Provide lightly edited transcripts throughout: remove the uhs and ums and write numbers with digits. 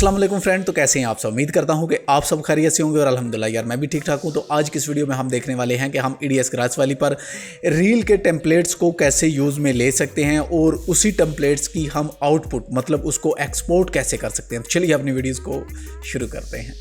अस्सलाम वालेकुम फ्रेंड, तो कैसे हैं आप सब। उम्मीद करता हूं कि आप सब खैरियत से होंगे और अल्हम्दुलिल्लाह यार मैं भी ठीक ठाक हूं। तो आज की इस वीडियो में हम देखने वाले हैं कि हम EDS ग्रास वैली पर रील के टेम्पलेट्स को कैसे यूज़ में ले सकते हैं और उसी टेम्पलेट्स की हम आउटपुट मतलब उसको एक्सपोर्ट कैसे कर सकते हैं। चलिए अपनी वीडियोज़ को शुरू करते हैं।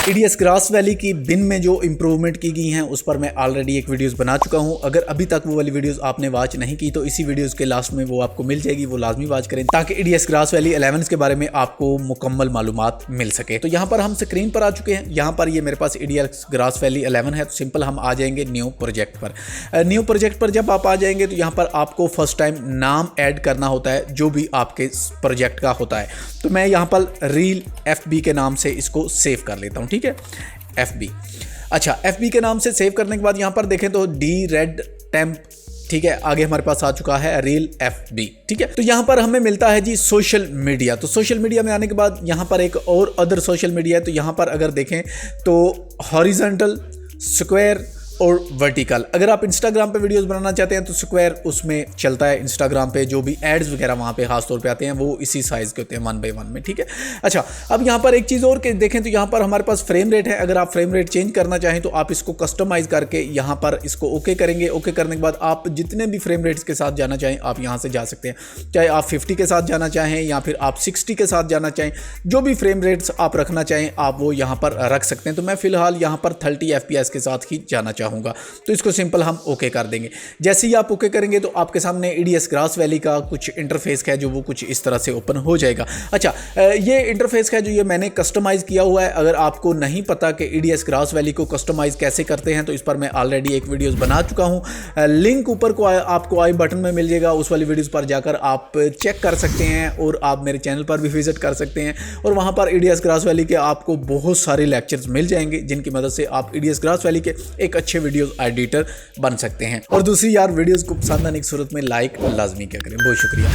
EDS ग्रास वैली की बिन में जो इम्प्रूवमेंट की गई हैं उस पर मैं ऑलरेडी एक वीडियोस बना चुका हूं। अगर अभी तक वो वाली वीडियोस आपने वॉच नहीं की तो इसी वीडियोस के लास्ट में वो आपको मिल जाएगी, वो लाजमी वॉच करें ताकि EDS ग्रास वैली 11 के बारे में आपको मुकम्मल मालूमात मिल सके। तो यहाँ पर हम स्क्रीन पर आ चुके हैं। यहाँ पर ये मेरे पास EDS ग्रास वैली 11 है। तो सिंपल हम आ जाएंगे न्यू प्रोजेक्ट पर। न्यू प्रोजेक्ट पर जब आप आ जाएंगे तो यहाँ पर आपको फर्स्ट टाइम नाम ऐड करना होता है जो भी आपके प्रोजेक्ट का होता है। तो मैं यहाँ पर रील FB के नाम से इसको सेव कर लेता हूँ, ठीक है। FB, अच्छा FB के नाम से सेव करने के बाद यहाँ पर देखें तो D रेड टेम्प, ठीक है, आगे हमारे पास आ चुका है रील FB, ठीक है। तो यहाँ पर हमें मिलता है जी सोशल मीडिया। तो सोशल मीडिया में आने के बाद यहाँ पर एक और अदर सोशल मीडिया है। तो यहाँ पर अगर देखें तो हॉरिजॉन्टल, स्क्वायर और वर्टिकल। अगर आप इंस्टाग्राम पे वीडियोस बनाना चाहते हैं तो स्क्वायर उसमें चलता है। इंस्टाग्राम पे जो भी एड्स वगैरह वहाँ पे खास तौर पे आते हैं वो इसी साइज़ के होते हैं 1:1 में, ठीक है। अच्छा, अब यहाँ पर एक चीज़ और के देखें तो यहाँ पर हमारे पास फ्रेम रेट है। अगर आप फ्रेम रेट चेंज करना चाहें तो आप इसको कस्टमाइज़ करके यहाँ पर इसको ओके करेंगे। ओके करने के बाद आप जितने भी फ्रेम रेट्स के साथ जाना चाहें आप यहाँ से जा सकते हैं। चाहे आप 50 के साथ जाना चाहें या फिर आप 60 के साथ जाना चाहें, जो भी फ्रेम रेट्स आप रखना चाहें आप वो यहाँ पर रख सकते हैं। तो मैं फ़िलहाल यहाँ पर 30 FPS के साथ ही जाना चाहूँगा। तो इसको सिंपल हम ओके कर देंगे। जैसे ही आप ओके करेंगे तो आपके सामने EDS ग्रास वैली का कुछ इंटरफेस है जो वो कुछ इस तरह से ओपन हो जाएगा। अच्छा, ये इंटरफेस है जो ये मैंने कस्टमाइज़ किया हुआ है। अगर आपको नहीं पता कि EDS ग्रास वैली को कस्टमाइज़ कैसे करते हैं तो इस पर मैं ऑलरेडी एक वीडियोस बना चुका हूँ। लिंक ऊपर को आपको आई बटन में मिल जाएगा। उस वाली वीडियोस पर जाकर आप चेक कर सकते हैं और आप मेरे चैनल पर भी विजिट कर सकते हैं और वहाँ पर EDS ग्रास वैली के आपको बहुत सारे लेक्चर्स मिल जाएंगे जिनकी मदद से आप EDS ग्रास वैली के एक अच्छे वीडियोस एडिटर बन सकते हैं। और दूसरी यार वीडियोस को पसंद आने की सूरत में लाइक लाजमी क्या करें। बहुत शुक्रिया।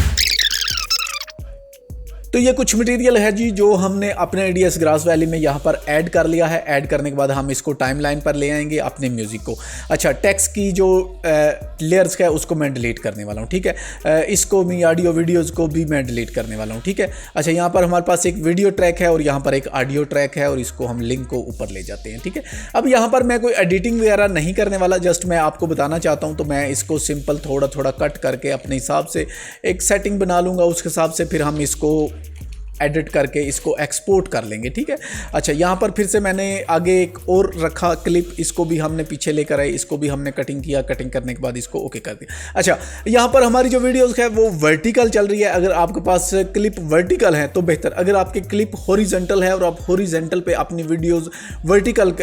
तो ये कुछ मटेरियल है जी जो हमने अपने EDS ग्रास वैली में यहाँ पर ऐड कर लिया है। ऐड करने के बाद हम इसको टाइमलाइन पर ले आएंगे अपने म्यूज़िक को। अच्छा, टेक्स्ट की जो लेयर्स है उसको मैं डिलीट करने वाला हूँ, ठीक है। इसको भी ऑडियो वीडियोज़ को भी मैं डिलीट करने वाला हूँ, ठीक है। अच्छा, यहाँ पर हमारे पास एक वीडियो ट्रैक है और यहाँ पर एक ऑडियो ट्रैक है और इसको हम लिंक को ऊपर ले जाते हैं, ठीक है। अब यहाँ पर मैं कोई एडिटिंग वगैरह नहीं करने वाला, जस्ट मैं आपको बताना चाहता हूँ। तो मैं इसको सिंपल थोड़ा थोड़ा कट करके अपने हिसाब से एक सेटिंग बना लूँगा। उसके हिसाब से फिर हम इसको एडिट करके इसको एक्सपोर्ट कर लेंगे, ठीक है। अच्छा, यहाँ पर फिर से मैंने आगे एक और रखा क्लिप, इसको भी हमने पीछे लेकर आए, इसको भी हमने कटिंग किया। कटिंग करने के बाद इसको ओके कर दिया। अच्छा, यहाँ पर हमारी जो वीडियोस है वो वर्टिकल चल रही है। अगर आपके पास क्लिप वर्टिकल है तो बेहतर। अगर आपकी क्लिप हॉरिजॉन्टल है और आप हॉरिजॉन्टल पे अपनी वीडियोस वर्टिकल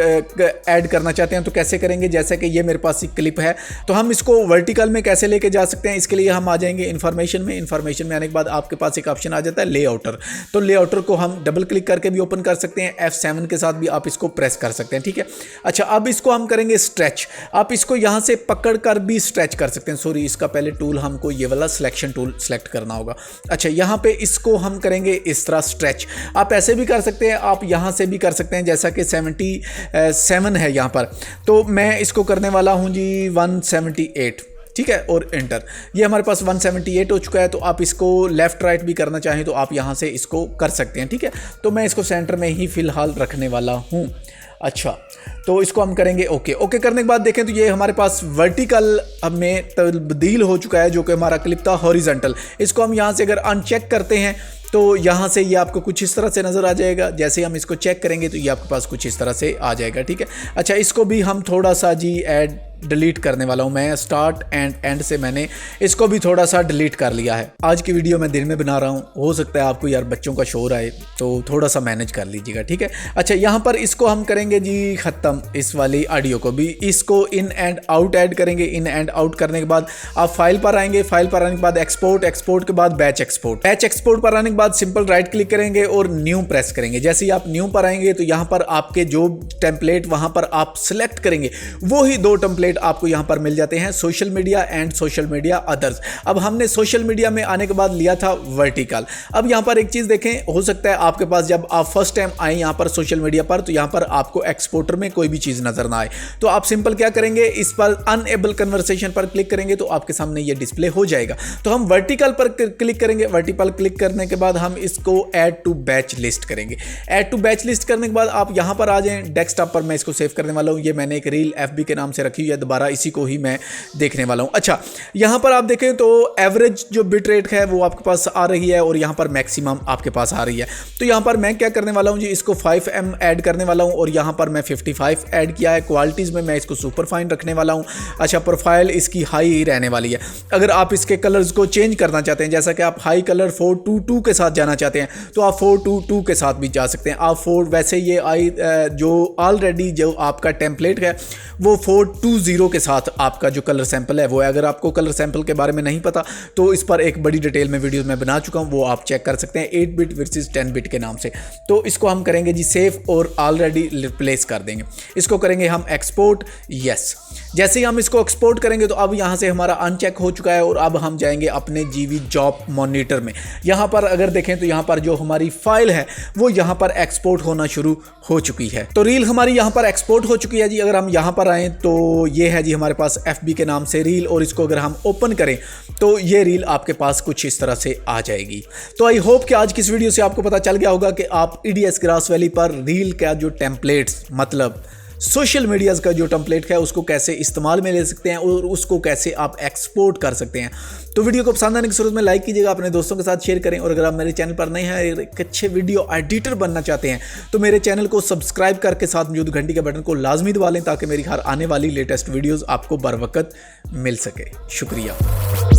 ऐड करना चाहते हैं तो कैसे करेंगे। जैसे कि ये मेरे पास एक क्लिप है तो हम इसको वर्टिकल में कैसे लेके जा सकते हैं। इसके लिए हम आ जाएंगे इन्फॉर्मेशन में। इन्फॉर्मेशन में आने के बाद आपके पास एक ऑप्शन आ जाता है लेआउटर। तो लेआउटर को हम डबल क्लिक करके भी ओपन कर सकते हैं। F7 के साथ भी आप इसको प्रेस कर सकते हैं, ठीक है। अच्छा, अब इसको हम करेंगे स्ट्रेच। आप इसको यहां से पकड़ कर भी स्ट्रेच कर सकते हैं। सॉरी, इसका पहले टूल हमको ये वाला सिलेक्शन टूल सेलेक्ट करना होगा। अच्छा, यहां पे इसको हम करेंगे इस तरह स्ट्रेच। आप ऐसे भी कर सकते हैं, आप यहां से भी कर सकते हैं। जैसा कि 77 है यहां पर, तो मैं इसको करने वाला हूं जी 178, ठीक है, और एंटर। ये हमारे पास 178 हो चुका है। तो आप इसको लेफ्ट राइट भी करना चाहें तो आप यहाँ से इसको कर सकते हैं, ठीक है। तो मैं इसको सेंटर में ही फिलहाल रखने वाला हूँ। अच्छा, तो इसको हम करेंगे ओके। ओके करने के बाद देखें तो ये हमारे पास वर्टिकल में तब्दील हो चुका है जो कि हमारा क्लिप था हॉरिजॉन्टल। इसको हम यहाँ से अगर अनचेक करते हैं तो यहाँ से ये आपको कुछ इस तरह से नज़र आ जाएगा। जैसे हम इसको चेक करेंगे तो ये आपके पास कुछ इस तरह से आ जाएगा, ठीक है। अच्छा, इसको भी हम थोड़ा सा जी ऐड डिलीट करने वाला हूं। मैं स्टार्ट एंड एंड से मैंने इसको भी थोड़ा सा डिलीट कर लिया है। आज की वीडियो मैं दिन में बना रहा हूं, हो सकता है आपको यार बच्चों का शोर आए तो थोड़ा सा मैनेज कर लीजिएगा, ठीक है। अच्छा, यहाँ पर इसको हम करेंगे जी ख़त्म। इस वाली ऑडियो को भी इसको इन एंड आउट ऐड करेंगे। इन एंड आउट करने के बाद आप फाइल पर आएंगे। फाइल पर आने के बाद एक्सपोर्ट, एक्सपोर्ट के बाद बैच एक्सपोर्ट। बैच एक्सपोर्ट पर आने के बाद सिंपल राइट क्लिक करेंगे और न्यू प्रेस करेंगे। जैसे ही आप न्यू पर आएंगे तो यहाँ पर आपके जो टेम्पलेट वहाँ पर आप सिलेक्ट करेंगे वही 2 टेम्पलेट टेम्पलेट आपको यहाँ पर मिल जाते हैं, social media and social media others. अब हमने सोशल मीडिया में आने के बाद लिया था वर्टिकल। अब यहाँ पर एक चीज़ देखें, हो सकता है आपके पास जब आप फर्स्ट टाइम आए यहाँ पर सोशल मीडिया पर, तो यहाँ पर आपको एक्सपोर्टर में कोई भी चीज़ नजर ना आए, तो आप सिंपल क्या करेंगे, इस पर अनएबल कन्वर्सेशन पर क्लिक करेंगे तो आपके सामने ये डिस्प्ले हो जाएगा। तो हम वर्टिकल पर क्लिक करेंगे, वर्टिकल क्लिक करने के बाद हम इसको ऐड टू बैच लिस्ट करेंगे। ऐड टू बैच लिस्ट करने के बाद आप यहाँ पर आ जाएं, डेस्कटॉप पर मैं इसको सेव करने वाला हूँ। ये मैंने एक रील FB के नाम से रखी हुई है, दोबारा इसी को ही मैं देखने वाला हूँ। अच्छा, यहाँ पर आप देखें तो एवरेज जो बिट रेट है वो आपके पास आ रही है और यहाँ पर मैक्सिमम आपके पास आ रही है। तो यहाँ पर मैं क्या करने वाला हूँ जी, इसको 5M ऐड करने वाला हूँ और यहाँ पर मैं 55 ऐड किया है। क्वालिटीज़ में मैं इसको सुपर फाइन रखने वाला हूँ। अच्छा, प्रोफाइल इसकी हाई ही रहने वाली है। अगर आप इसके कलर्स को चेंज करना चाहते हैं, जैसा कि आप हाई कलर 422 के साथ जाना चाहते हैं तो आप 422 के साथ भी जा सकते हैं। आप वैसे ये जो ऑलरेडी जो आपका टेम्पलेट है वो 420 के साथ आपका जो कलर सैंपल है वो है। अगर आपको कलर सैंपल के बारे में नहीं पता तो इस पर एक बड़ी डिटेल में वीडियो मैं बना चुका हूँ, वो आप चेक कर सकते हैं, 8 बिट वर्सेस 10 बिट के नाम से। तो इसको हम करेंगे जी सेव और ऑलरेडी रिप्लेस कर देंगे। इसको करेंगे हम एक्सपोर्ट, यस। जैसे ही हम इसको एक्सपोर्ट करेंगे तो अब यहाँ से हमारा अनचेक हो चुका है और अब हम जाएंगे अपने GV जॉब मॉनिटर में। यहाँ पर अगर देखें तो यहाँ पर जो हमारी फाइल है वो यहाँ पर एक्सपोर्ट होना शुरू हो चुकी है। तो रील हमारी यहाँ पर एक्सपोर्ट हो चुकी है जी। अगर हम यहाँ पर आएँ तो ये है जी हमारे पास FB के नाम से रील, और इसको अगर हम ओपन करें तो ये रील आपके पास कुछ इस तरह से आ जाएगी। तो आई होप कि आज की इस वीडियो से आपको पता चल गया होगा कि आप EDS ग्रास वैली पर रील का जो टेम्पलेट्स, मतलब सोशल मीडियाज़ का जो टेम्पलेट है उसको कैसे इस्तेमाल में ले सकते हैं और उसको कैसे आप एक्सपोर्ट कर सकते हैं। तो वीडियो को पसंद आने की सूरत में लाइक कीजिएगा, अपने दोस्तों के साथ शेयर करें, और अगर आप मेरे चैनल पर नए हैं, एक अच्छे वीडियो एडिटर बनना चाहते हैं तो मेरे चैनल को सब्सक्राइब करके साथ मौजूद घंटी के बटन को लाजमी दबा लें ताकि मेरी हर आने वाली लेटेस्ट वीडियोज़ आपको बर वक्त मिल सके। शुक्रिया।